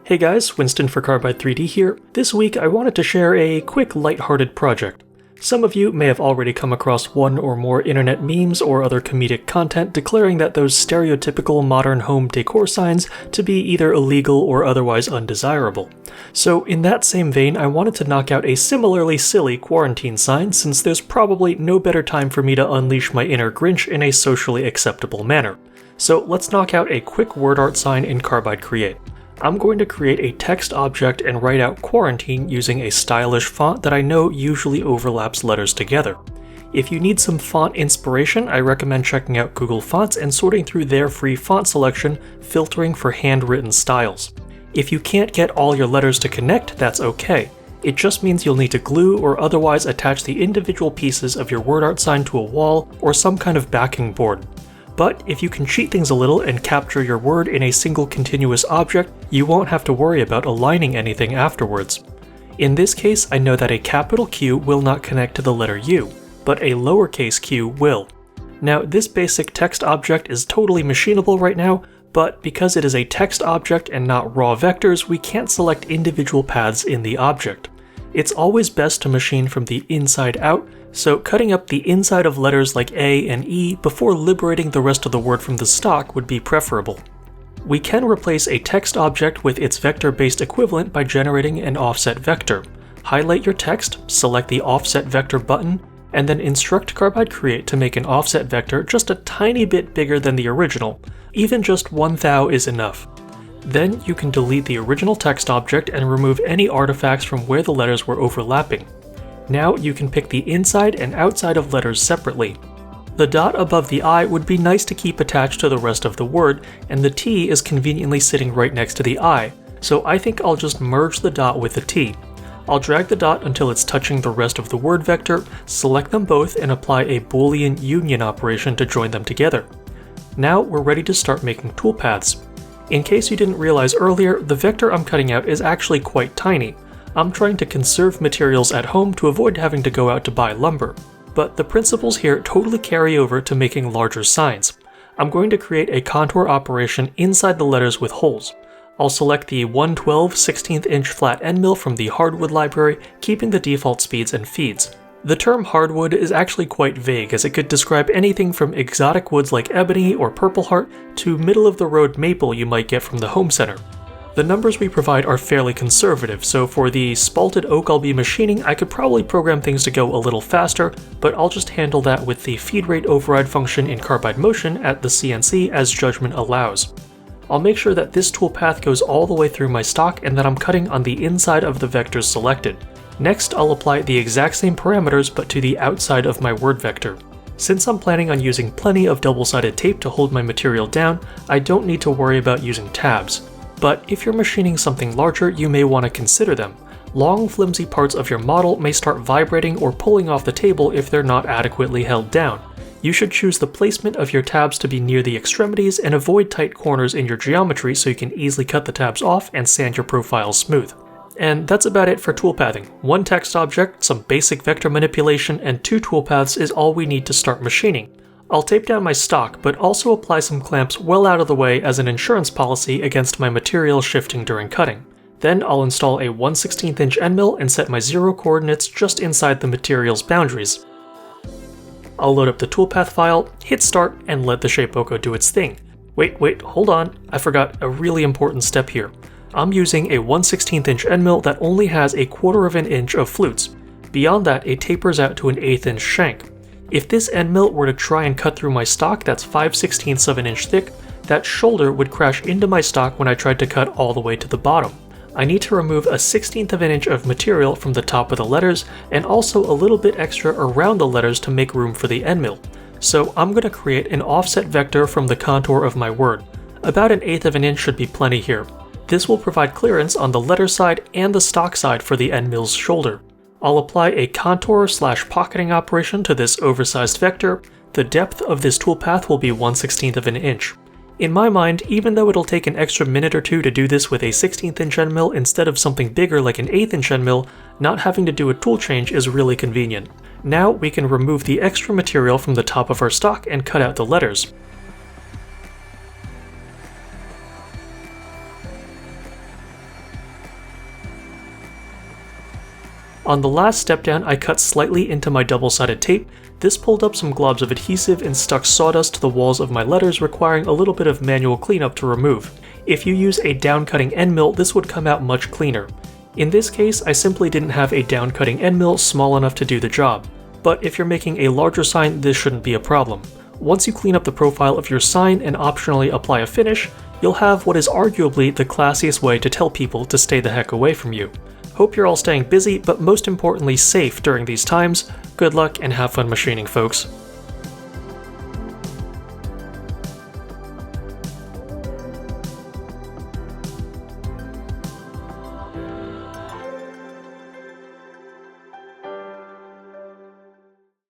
Hey guys, Winston for Carbide 3D here. This week I wanted to share a quick lighthearted project. Some of you may have already come across one or more internet memes or other comedic content declaring that those stereotypical modern home decor signs to be either illegal or otherwise undesirable. So in that same vein, I wanted to knock out a similarly silly quarantine sign since there's probably no better time for me to unleash my inner Grinch in a socially acceptable manner. So let's knock out a quick word art sign in Carbide Create. I'm going to create a text object and write out quarantine using a stylish font that I know usually overlaps letters together. If you need some font inspiration, I recommend checking out Google Fonts and sorting through their free font selection, filtering for handwritten styles. If you can't get all your letters to connect, that's okay. It just means you'll need to glue or otherwise attach the individual pieces of your word art sign to a wall or some kind of backing board. But if you can cheat things a little and capture your word in a single continuous object, you won't have to worry about aligning anything afterwards. In this case, I know that a capital Q will not connect to the letter U, but a lowercase q will. Now, this basic text object is totally machinable right now, but because it is a text object and not raw vectors, we can't select individual paths in the object. It's always best to machine from the inside out, so cutting up the inside of letters like A and E before liberating the rest of the word from the stock would be preferable. We can replace a text object with its vector-based equivalent by generating an offset vector. Highlight your text, select the offset vector button, and then instruct Carbide Create to make an offset vector just a tiny bit bigger than the original. Even just 1 thou is enough. Then you can delete the original text object and remove any artifacts from where the letters were overlapping. Now you can pick the inside and outside of letters separately. The dot above the I would be nice to keep attached to the rest of the word, and the T is conveniently sitting right next to the I, so I think I'll just merge the dot with the T. I'll drag the dot until it's touching the rest of the word vector, select them both, and apply a Boolean union operation to join them together. Now we're ready to start making toolpaths. In case you didn't realize earlier, the vector I'm cutting out is actually quite tiny. I'm trying to conserve materials at home to avoid having to go out to buy lumber. But the principles here totally carry over to making larger signs. I'm going to create a contour operation inside the letters with holes. I'll select the 112 16th inch flat end mill from the hardwood library, keeping the default speeds and feeds. The term hardwood is actually quite vague, as it could describe anything from exotic woods like ebony or purple heart to middle-of-the-road maple you might get from the home center. The numbers we provide are fairly conservative, so for the spalted oak I'll be machining, I could probably program things to go a little faster, but I'll just handle that with the feed rate override function in Carbide Motion at the CNC as judgment allows. I'll make sure that this toolpath goes all the way through my stock and that I'm cutting on the inside of the vectors selected. Next, I'll apply the exact same parameters but to the outside of my word vector. Since I'm planning on using plenty of double-sided tape to hold my material down, I don't need to worry about using tabs. But if you're machining something larger, you may want to consider them. Long, flimsy parts of your model may start vibrating or pulling off the table if they're not adequately held down. You should choose the placement of your tabs to be near the extremities and avoid tight corners in your geometry so you can easily cut the tabs off and sand your profile smooth. And that's about it for toolpathing. 1 text object, some basic vector manipulation, and 2 toolpaths is all we need to start machining. I'll tape down my stock, but also apply some clamps well out of the way as an insurance policy against my material shifting during cutting. Then I'll install a 1/16 inch end mill and set my 0 coordinates just inside the material's boundaries. I'll load up the toolpath file, hit start, and let the shapeoko do its thing. Wait, hold on, I forgot a really important step here. I'm using a 1/16 inch end mill that only has a 1/4 of an inch of flutes. Beyond that, it tapers out to an 1/8 inch shank. If this end mill were to try and cut through my stock that's 5/16 of an inch thick, that shoulder would crash into my stock when I tried to cut all the way to the bottom. I need to remove a 1/16 of an inch of material from the top of the letters and also a little bit extra around the letters to make room for the end mill. So I'm going to create an offset vector from the contour of my word. About an 1/8 of an inch should be plenty here. This will provide clearance on the letter side and the stock side for the end mill's shoulder. I'll apply a contour/pocketing operation to this oversized vector. The depth of this toolpath will be 1/16 of an inch. In my mind, even though it'll take an extra minute or two to do this with a 16th inch end mill instead of something bigger like an 1/8 inch end mill, not having to do a tool change is really convenient. Now we can remove the extra material from the top of our stock and cut out the letters. On the last step down, I cut slightly into my double-sided tape. This pulled up some globs of adhesive and stuck sawdust to the walls of my letters, requiring a little bit of manual cleanup to remove. If you use a down-cutting end mill, this would come out much cleaner. In this case, I simply didn't have a down-cutting end mill small enough to do the job. But if you're making a larger sign, this shouldn't be a problem. Once you clean up the profile of your sign and optionally apply a finish, you'll have what is arguably the classiest way to tell people to stay the heck away from you. Hope you're all staying busy, but most importantly safe during these times. Good luck and have fun machining, folks.